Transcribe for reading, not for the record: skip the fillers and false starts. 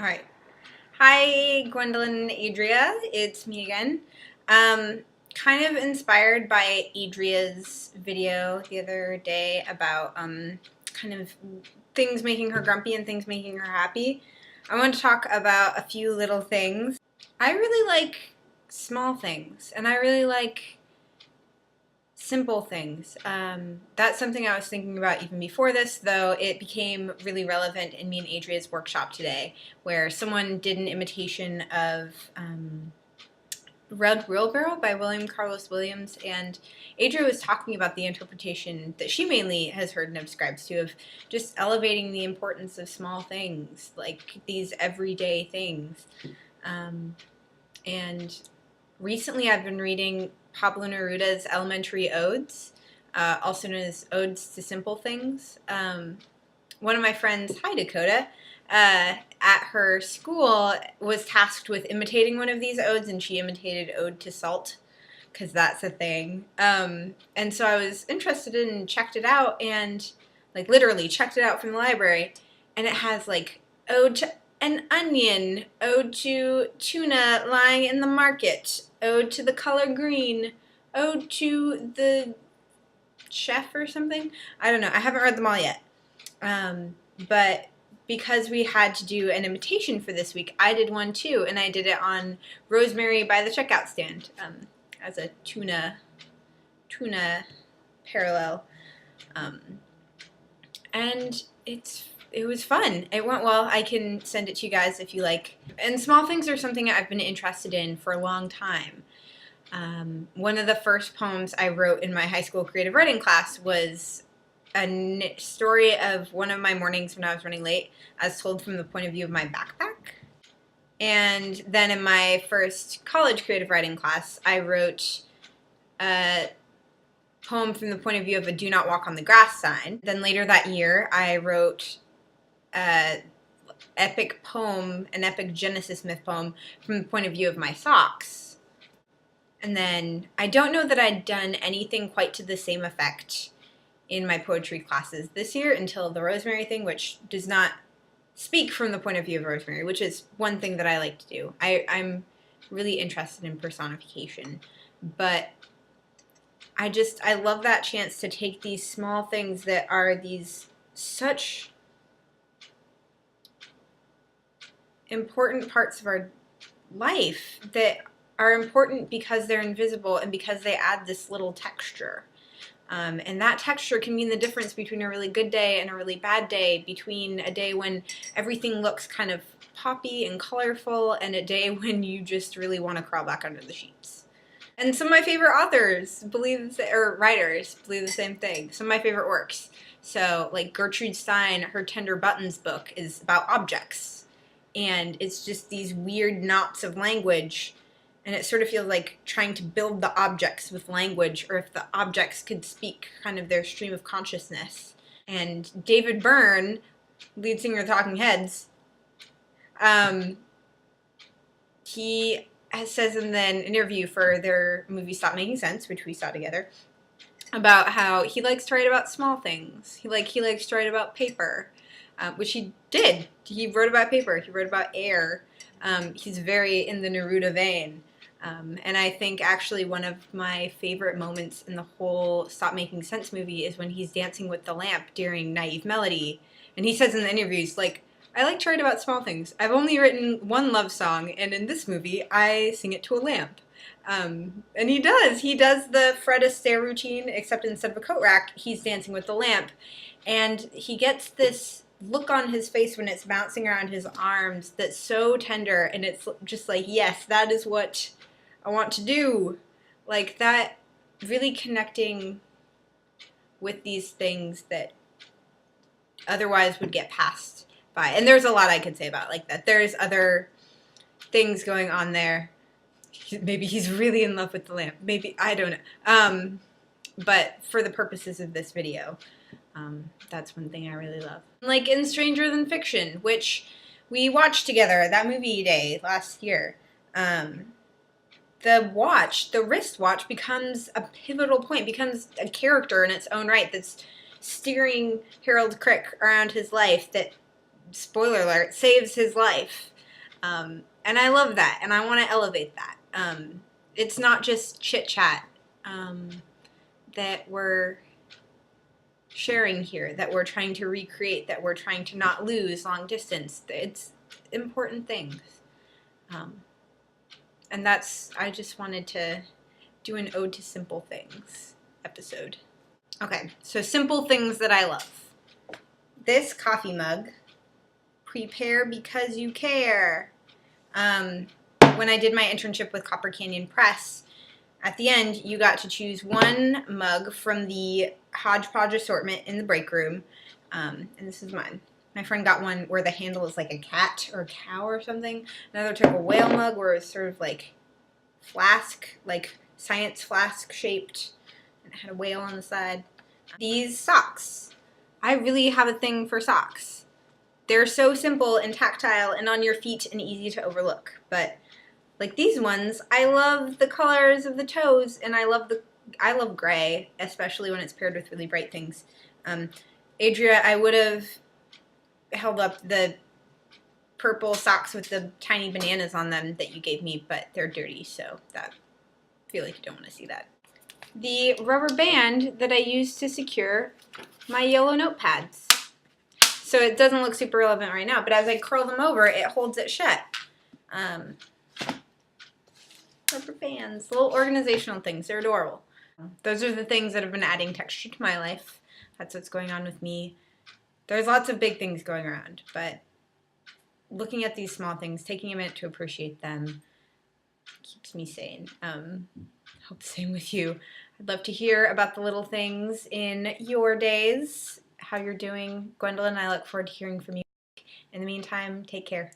All right. Hi, Gwendolyn and Adria. It's me again. Kind of inspired by Adria's video the other day about kind of things making her grumpy and things making her happy. I want to talk about a few little things. I really like small things, and I really like simple things. That's something I was thinking about even before this, though it became really relevant in me and Adria's workshop today, where someone did an imitation of Red Wheelbarrow by William Carlos Williams, and Adria was talking about the interpretation that she mainly has heard and subscribes to of just elevating the importance of small things, like these everyday things. And recently I've been reading Pablo Neruda's elementary odes, also known as Odes to Simple Things. One of my friends, hi Dakota, at her school was tasked with imitating one of these odes, and she imitated Ode to Salt, because that's a thing. And so I was interested in and checked it out, and like literally checked it out from the library, and it has like Ode to an onion, ode to tuna lying in the market, ode to the color green, ode to the chef or something. I don't know. I haven't read them all yet. But because we had to do an imitation for this week, I did one too, and I did it on Rosemary by the checkout stand as a tuna parallel. And it was fun. It went well. I can send it to you guys if you like. And small things are something I've been interested in for a long time. One of the first poems I wrote in my high school creative writing class was a story of one of my mornings when I was running late, as told from the point of view of my backpack. And then in my first college creative writing class, I wrote a poem from the point of view of a do not walk on the grass sign. Then later that year, I wrote an epic poem, an epic Genesis myth poem from the point of view of my socks. And then I don't know that I'd done anything quite to the same effect in my poetry classes this year until the Rosemary thing, which does not speak from the point of view of Rosemary, which is one thing that I like to do. I'm really interested in personification, but I love that chance to take these small things that are these such important parts of our life that are important because they're invisible and because they add this little texture. And that texture can mean the difference between a really good day and a really bad day, between a day when everything looks kind of poppy and colorful and a day when you just really want to crawl back under the sheets. And some of my favorite authors writers believe the same thing. Some of my favorite works. So like Gertrude Stein, her Tender Buttons book is about objects. And it's just these weird knots of language, and it sort of feels like trying to build the objects with language, or if the objects could speak kind of their stream of consciousness. And David Byrne, lead singer of the Talking Heads, he says in an interview for their movie Stop Making Sense, which we saw together, about how he likes to write about small things. He likes to write about paper, which he did. He wrote about paper. He wrote about air. He's very in the Neruda vein. And I think actually one of my favorite moments in the whole Stop Making Sense movie is when he's dancing with the lamp during Naive Melody. And he says in the interviews, like, I like to write about small things. I've only written one love song, and in this movie, I sing it to a lamp. And he does. He does the Fred Astaire routine, except instead of a coat rack, he's dancing with the lamp. And he gets this look on his face when it's bouncing around his arms that's so tender, and it's just like, yes, that is what I want to do. Like that, really connecting with these things that otherwise would get passed by. And there's a lot I could say about like that. There's other things going on there. Maybe he's really in love with the lamp. Maybe, I don't know. But for the purposes of this video, that's one thing I really love. Like in Stranger Than Fiction, which we watched together, that movie day last year, the wristwatch becomes a pivotal point, becomes a character in its own right that's steering Harold Crick around his life, that, spoiler alert, saves his life. And I love that, and I want to elevate that. It's not just chit-chat that we're sharing here, that we're trying to recreate, that we're trying to not lose long distance. It's important things. And I just wanted to do an ode to simple things episode. Okay, so simple things that I love. This coffee mug, prepare because you care. When I did my internship with Copper Canyon Press, at the end, you got to choose one mug from the hodgepodge assortment in the break room, and this is mine. My friend got one where the handle is like a cat or a cow or something. Another took a whale mug where it was sort of like flask, like science flask shaped, and it had a whale on the side. These socks. I really have a thing for socks. They're so simple and tactile and on your feet and easy to overlook, but like these ones, I love the colors of the toes, and I love gray, especially when it's paired with really bright things. Adria, I would have held up the purple socks with the tiny bananas on them that you gave me, but they're dirty, so I feel like you don't want to see that. The rubber band that I use to secure my yellow notepads. So it doesn't look super relevant right now, but as I curl them over, it holds it shut. Rubber bands, little organizational things. They're adorable. Those are the things that have been adding texture to my life. That's what's going on with me. There's lots of big things going around, but looking at these small things, taking a minute to appreciate them, keeps me sane. Hope the same with you. I'd love to hear about the little things in your days, how you're doing. Gwendolyn, I look forward to hearing from you. In the meantime, take care.